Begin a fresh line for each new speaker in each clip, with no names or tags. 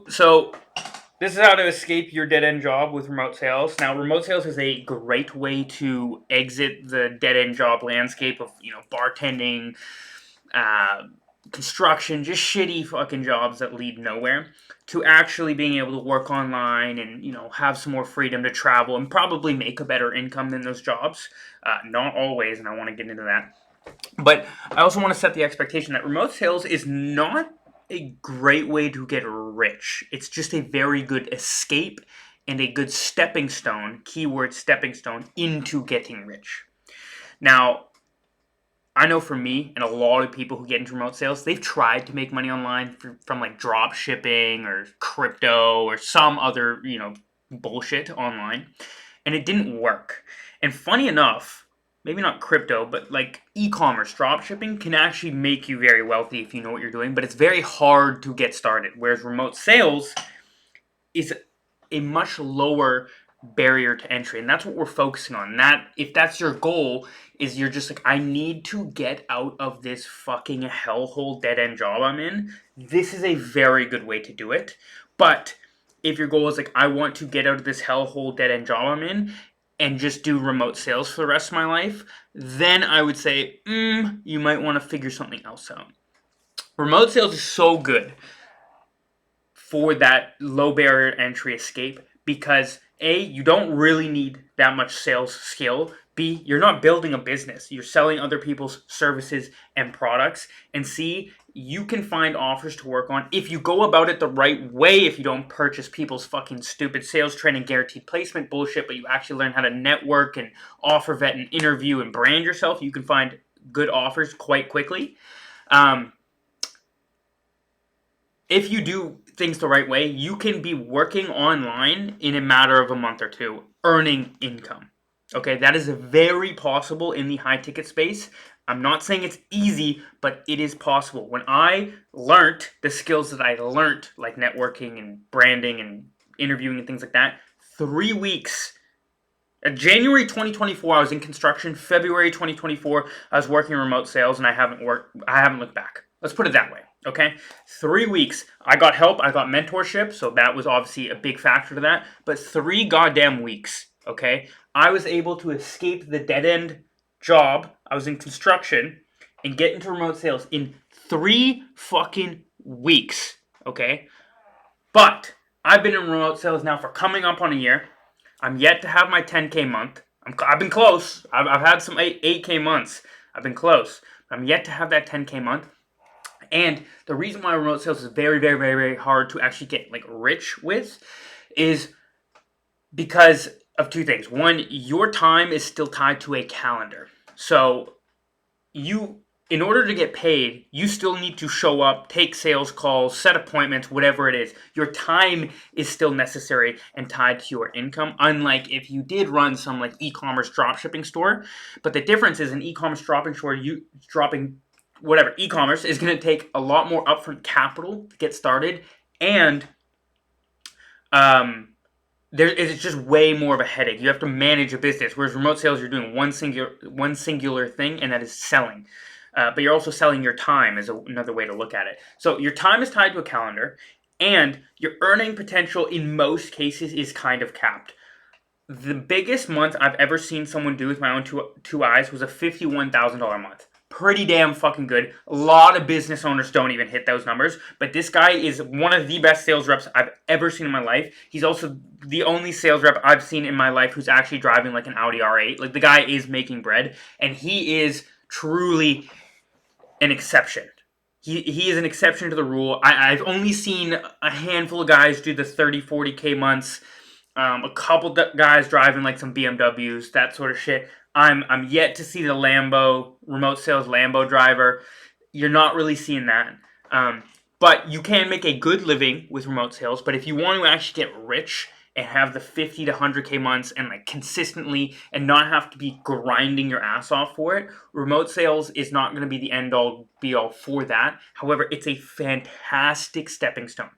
So this is how to escape your dead end job with remote sales. Now, remote sales is a great way to exit the dead end job landscape of bartending, uh, construction, just shitty fucking jobs that lead nowhere, to actually being able to work online and have some more freedom to travel and probably make a better income than those jobs. Not always, and I want to get into that. But I also want to set the expectation that remote sales is not a great way to get rich. It's just a very good escape and a good stepping stone, keyword stepping stone, into getting rich. Now, I know for me and a lot of people who get into remote sales, they've tried to make money online from like drop shipping or crypto or some other, bullshit online, and it didn't work. And funny enough, maybe not crypto, but like e-commerce drop shipping can actually make you very wealthy if you know what you're doing, but it's very hard to get started. Whereas remote sales is a much lower barrier to entry, and that's what we're focusing on. That if that's your goal, is you're just like, I need to get out of this fucking hellhole dead end job I'm in. This is a very good way to do it. But if your goal is like, I want to get out of this hellhole dead end job I'm in and just do remote sales for the rest of my life, then I would say, you might want to figure something else out. Remote sales is so good for that low barrier entry escape because A, you don't really need that much sales skill. B, you're not building a business. You're selling other people's services and products. And C, you can find offers to work on if you go about it the right way. If you don't purchase people's fucking stupid sales training, guaranteed placement bullshit, but you actually learn how to network and offer vet and interview and brand yourself, you can find good offers quite quickly. If you do things the right way, you can be working online in a matter of a month or two, earning income. Okay, that is very possible in the high ticket space. I'm not saying it's easy, but it is possible. When I learned the skills that I learned, like networking and branding and interviewing and things like that, 3 weeks. January 2024, I was in construction. February 2024, I was working remote sales, and I haven't looked back. Let's put it that way. Okay, 3 weeks. I got help. I got mentorship, so that was obviously a big factor to that. But 3 goddamn weeks. Okay, I was able to escape the dead end job. I was in construction and get into remote sales in 3 fucking weeks. Okay, but I've been in remote sales now for coming up on a year. I'm yet to have my 10K month. I've been close. I've had some 8K months. I've been close. I'm yet to have that 10K month. And the reason why remote sales is very, very, very, very hard to actually get like rich with is because of 2 things. One, your time is still tied to a calendar. So in order to get paid, you still need to show up, take sales calls, set appointments, whatever it is. Your time is still necessary and tied to your income, unlike if you did run some like e-commerce dropshipping store. But the difference is an e-commerce dropping store, e-commerce is going to take a lot more upfront capital to get started, and it's just way more of a headache. You have to manage a business, whereas remote sales, you're doing one singular thing, and that is selling. But you're also selling your time is another way to look at it. So your time is tied to a calendar, and your earning potential in most cases is kind of capped. The biggest month I've ever seen someone do with my own two eyes was a $51,000 month. Pretty damn fucking good. A lot of business owners don't even hit those numbers, but this guy is one of the best sales reps I've ever seen in my life. He's also the only sales rep I've seen in my life who's actually driving like an Audi R8. Like, the guy is making bread, and he is truly an exception. He is an exception to the rule. I've only seen a handful of guys do the 30, 40K months. A couple guys driving like some BMWs, that sort of shit. I'm yet to see the remote sales Lambo driver. You're not really seeing that. But you can make a good living with remote sales. But if you want to actually get rich and have the 50 to 100K months and like consistently and not have to be grinding your ass off for it, remote sales is not going to be the end all be all for that. However, it's a fantastic stepping stone.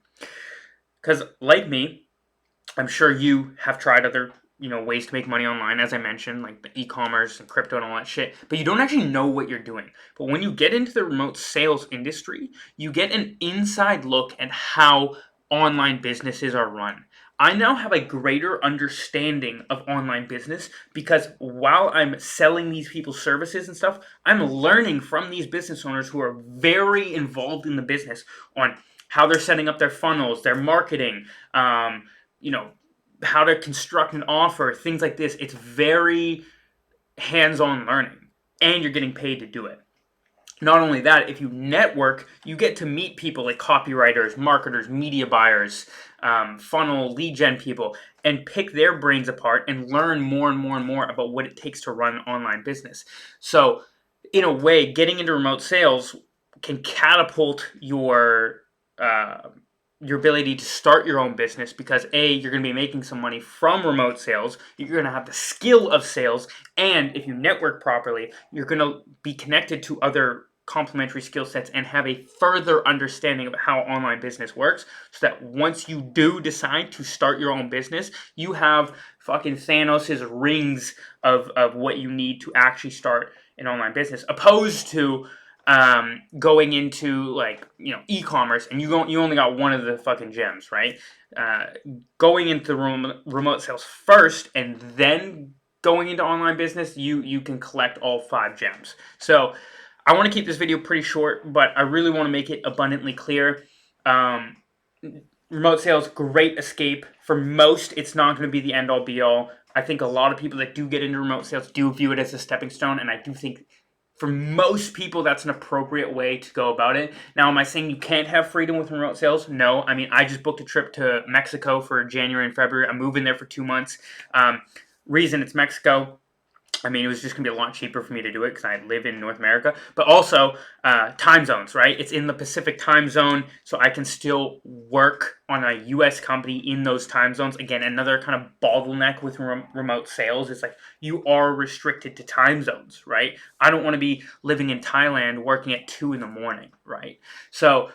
Because like me, I'm sure you have tried other ways to make money online, as I mentioned, like the e-commerce and crypto and all that shit, but you don't actually know what you're doing. But when you get into the remote sales industry, you get an inside look at how online businesses are run. I now have a greater understanding of online business because while I'm selling these people's services and stuff, I'm learning from these business owners who are very involved in the business on how they're setting up their funnels, their marketing, you know, how to construct an offer, things like this. It's very hands-on learning, and you're getting paid to do it. Not only that, if you network, you get to meet people like copywriters, marketers, media buyers, funnel, lead gen people, and pick their brains apart and learn more and more and more about what it takes to run an online business. So, in a way, getting into remote sales can catapult uh, your ability to start your own business because A, you're going to be making some money from remote sales, you're going to have the skill of sales, and if you network properly, you're going to be connected to other complementary skill sets and have a further understanding of how online business works so that once you do decide to start your own business, you have fucking Thanos' rings of what you need to actually start an online business, opposed to going into like e-commerce and you only got one of the fucking gems, right? Uh, Going into remote sales first and then going into online business, you can collect all 5 gems. So I want to keep this video pretty short, but I really want to make it abundantly clear. Um, Remote sales, great escape. For most, it's not going to be the end-all be-all. I think a lot of people that do get into remote sales do view it as a stepping stone, and I do think for most people, that's an appropriate way to go about it. Now, am I saying you can't have freedom with remote sales? No. I mean, I just booked a trip to Mexico for January and February. I'm moving there for 2 months. Reason it's Mexico, I mean, it was just going to be a lot cheaper for me to do it because I live in North America. But also, time zones, right? It's in the Pacific time zone, so I can still work on a U.S. company in those time zones. Again, another kind of bottleneck with remote sales is like you are restricted to time zones, right? I don't want to be living in Thailand working at 2 in the morning, right? So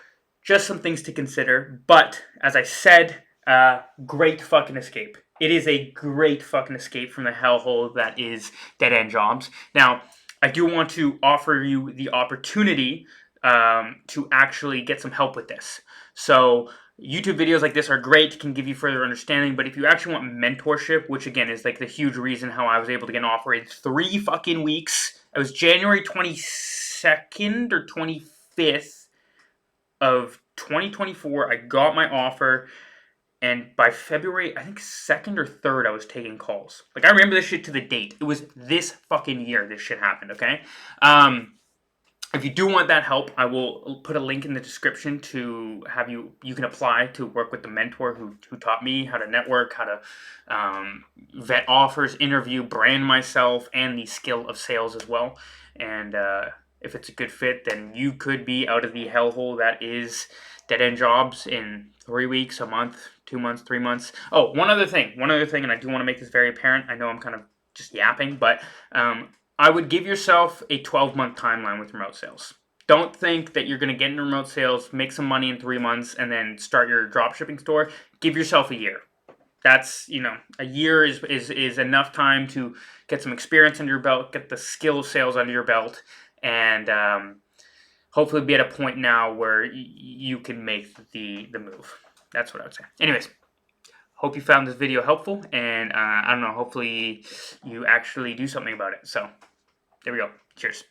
just some things to consider. But as I said, great fucking escape. It is a great fucking escape from the hellhole that is dead-end jobs. Now, I do want to offer you the opportunity to actually get some help with this. So YouTube videos like this are great, can give you further understanding, but if you actually want mentorship, which again is like the huge reason how I was able to get an offer in 3 fucking weeks. It was January 22nd or 25th of 2024. I got my offer. And by February, I think 2nd or 3rd, I was taking calls. Like, I remember this shit to the date. It was this fucking year this shit happened, okay? If you do want that help, I will put a link in the description to have you can apply to work with the mentor who taught me how to network, how to vet offers, interview, brand myself, and the skill of sales as well. And if it's a good fit, then you could be out of the hellhole that is dead-end jobs in 3 weeks, a month, 2 months, 3 months. Oh, one other thing, and I do want to make this very apparent. I know I'm kind of just yapping, but I would give yourself a 12-month timeline with remote sales. Don't think that you're going to get into remote sales, make some money in 3 months, and then start your dropshipping store. Give yourself a year. That's, a year is enough time to get some experience under your belt, get the skill of sales under your belt, and hopefully be at a point now where you can make the move. That's what I would say. Anyways, hope you found this video helpful, and I don't know, hopefully you actually do something about it. So, there we go. Cheers.